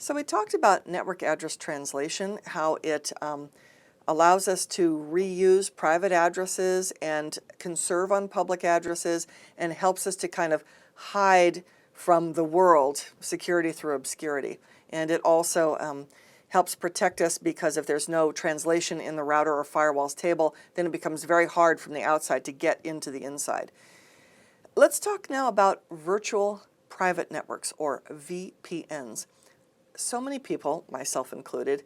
So we talked about network address translation, how it allows us to reuse private addresses and conserve on public addresses, and helps us to kind of hide from the world, security through obscurity. And it also helps protect us, because if there's no translation in the router or firewall's table, then it becomes very hard from the outside to get into the inside. Let's talk now about virtual private networks, or VPNs. So many people, myself included,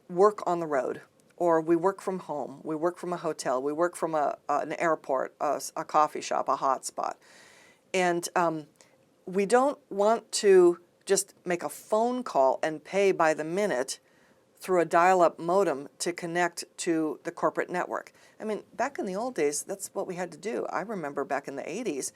work on the road, or we work from home, we work from a hotel, we work from an airport, a coffee shop, a hotspot. And we don't want to just make a phone call and pay by the minute through a dial-up modem to connect to the corporate network. I mean, back in the old days, that's what we had to do. I remember back in the 80s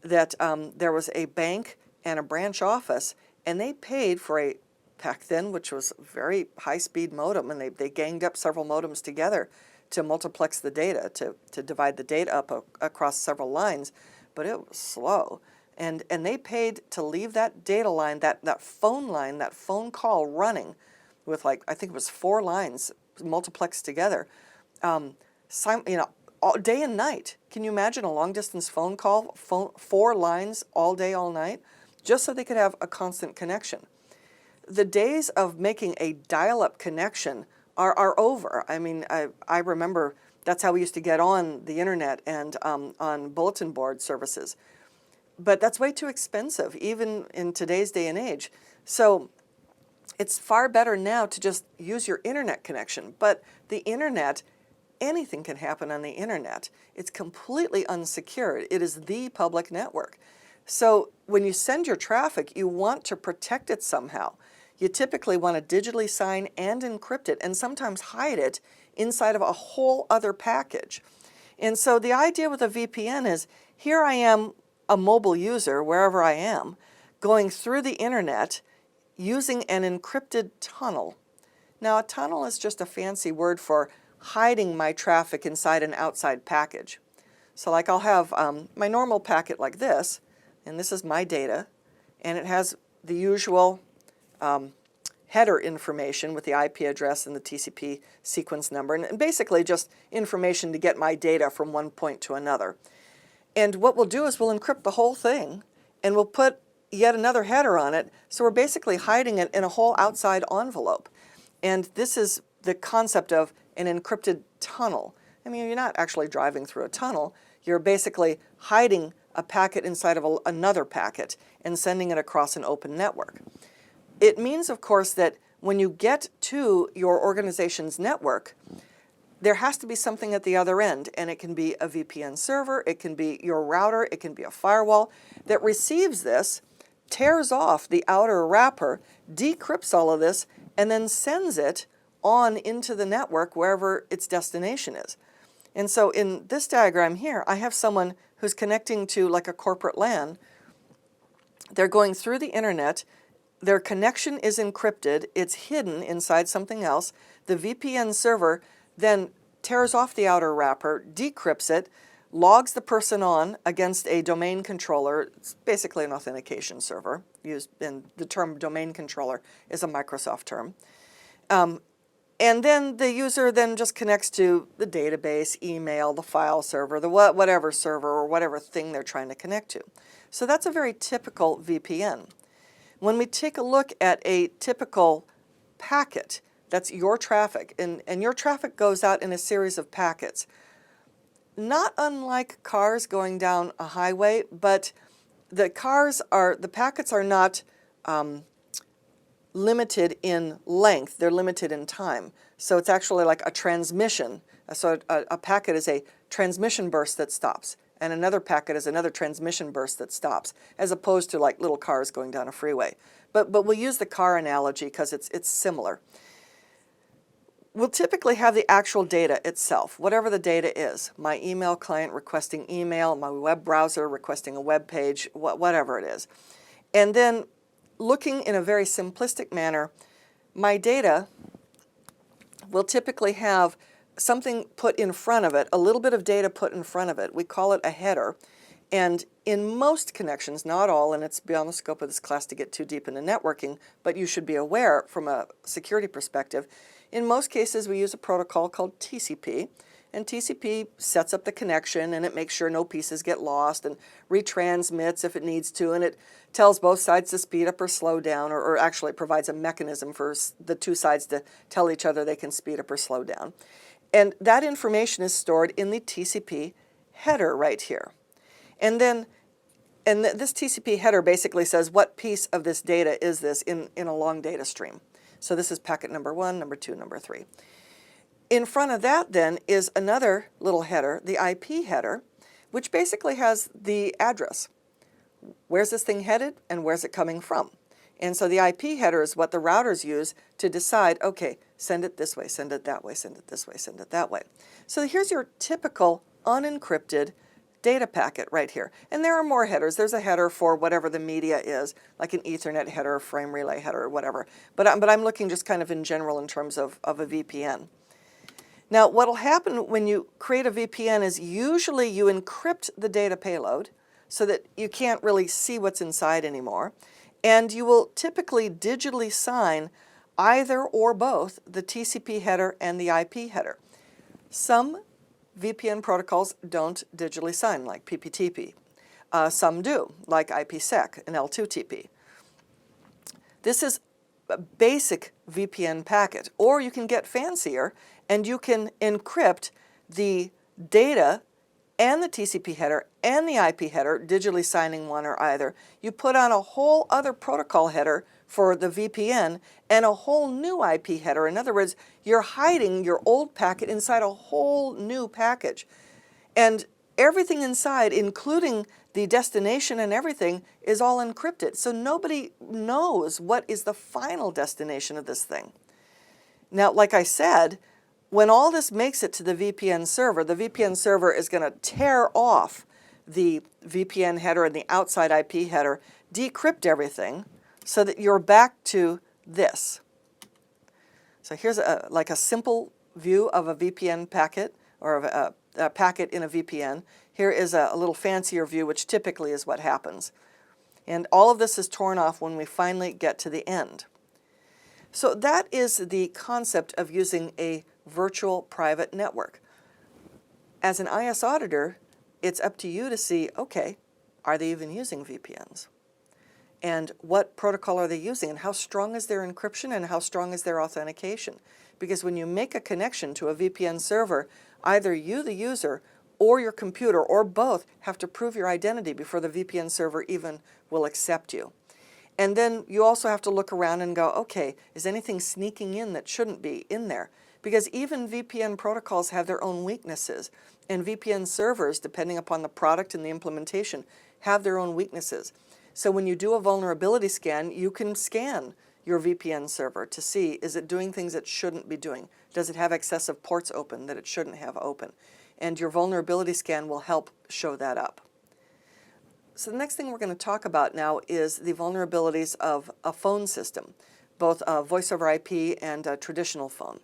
that there was a bank and a branch office, and they paid for a, back then, which was a very high-speed modem, and they ganged up several modems together to multiplex the data, to divide the data up across several lines, but it was slow. And they paid to leave that data line, that phone call running with, like, I think it was 4 lines multiplexed together, all day and night. Can you imagine a long-distance phone call, 4 lines all day, all night, just so they could have a constant connection? The days of making a dial-up connection are over. I mean, I remember that's how we used to get on the internet and on bulletin board services. But that's way too expensive, even in today's day and age. So it's far better now to just use your internet connection. But the internet, anything can happen on the internet. It's completely unsecured. It is the public network. So when you send your traffic, you want to protect it somehow. You typically want to digitally sign and encrypt it, and sometimes hide it inside of a whole other package. And so the idea with a VPN is, here I am, a mobile user, wherever I am, going through the internet using an encrypted tunnel. Now, a tunnel is just a fancy word for hiding my traffic inside an outside package. So like, I'll have my normal packet like this, and this is my data, and it has the usual header information with the IP address and the TCP sequence number, and basically just information to get my data from one point to another. And what we'll do is we'll encrypt the whole thing, and we'll put yet another header on it, so we're basically hiding it in a whole outside envelope. And this is the concept of an encrypted tunnel. I mean, you're not actually driving through a tunnel, you're basically hiding a packet inside of another packet and sending it across an open network. It means, of course, that when you get to your organization's network, there has to be something at the other end, and it can be a VPN server, it can be your router, it can be a firewall that receives this, tears off the outer wrapper, decrypts all of this, and then sends it on into the network wherever its destination is. And so in this diagram here, I have someone who's connecting to like a corporate LAN. They're going through the internet, their connection is encrypted, it's hidden inside something else. The VPN server then tears off the outer wrapper, decrypts it, logs the person on against a domain controller. It's basically an authentication server, used in the term domain controller is a Microsoft term. And then the user then just connects to the database, email, the file server, the whatever server or whatever thing they're trying to connect to. So that's a very typical VPN. When we take a look at a typical packet, that's your traffic, and your traffic goes out in a series of packets. Not unlike cars going down a highway, but the packets are not limited in length, they're limited in time. So it's actually like a transmission. So a packet is a transmission burst that stops, and another packet is another transmission burst that stops, as opposed to like little cars going down a freeway. But we'll use the car analogy because it's similar. We'll typically have the actual data itself, whatever the data is. My email client requesting email, my web browser requesting a web page, whatever it is. And then looking in a very simplistic manner, my data will typically have something put in front of it, a little bit of data put in front of it. We call it a header. And in most connections, not all, and it's beyond the scope of this class to get too deep into networking, but you should be aware from a security perspective, in most cases we use a protocol called TCP, and TCP sets up the connection and it makes sure no pieces get lost and retransmits if it needs to, and it tells both sides to speed up or slow down, or actually provides a mechanism for the two sides to tell each other they can speed up or slow down. And that information is stored in the TCP header right here. And then this TCP header basically says what piece of this data is this in a long data stream. So this is packet number 1, number 2, number 3. In front of that then is another little header, the IP header, which basically has the address. Where's this thing headed and where's it coming from? And so the IP header is what the routers use to decide, okay, send it this way, send it that way, send it this way, send it that way. So here's your typical unencrypted data packet right here. And there are more headers. There's a header for whatever the media is, like an Ethernet header, frame relay header, or whatever. But I'm looking just kind of in general in terms of a VPN. Now, what will happen when you create a VPN is usually you encrypt the data payload so that you can't really see what's inside anymore. And you will typically digitally sign either or both the TCP header and the IP header. Some VPN protocols don't digitally sign, like PPTP. Some do, like IPsec and L2TP. This is a basic VPN packet, or you can get fancier and you can encrypt the data and the TCP header and the IP header, digitally signing one or either. You put on a whole other protocol header for the VPN and a whole new IP header. In other words, you're hiding your old packet inside a whole new package. And everything inside, including the destination and everything, is all encrypted. So nobody knows what is the final destination of this thing. Now, like I said, when all this makes it to the VPN server is going to tear off the VPN header and the outside IP header, decrypt everything, so that you're back to this. So here's like a simple view of a VPN packet, or of a packet in a VPN. Here is a little fancier view, which typically is what happens. And all of this is torn off when we finally get to the end. So that is the concept of using a virtual private network. As an IS auditor, it's up to you to see, okay, are they even using VPNs? And what protocol are they using, and how strong is their encryption, and how strong is their authentication? Because when you make a connection to a VPN server, either you, the user, or your computer, or both, have to prove your identity before the VPN server even will accept you. And then you also have to look around and go, okay, is anything sneaking in that shouldn't be in there? Because even VPN protocols have their own weaknesses, and VPN servers, depending upon the product and the implementation, have their own weaknesses. So when you do a vulnerability scan, you can scan your VPN server to see, is it doing things it shouldn't be doing? Does it have excessive ports open that it shouldn't have open? And your vulnerability scan will help show that up. So the next thing we're going to talk about now is the vulnerabilities of a phone system, both voice over IP and a traditional phone.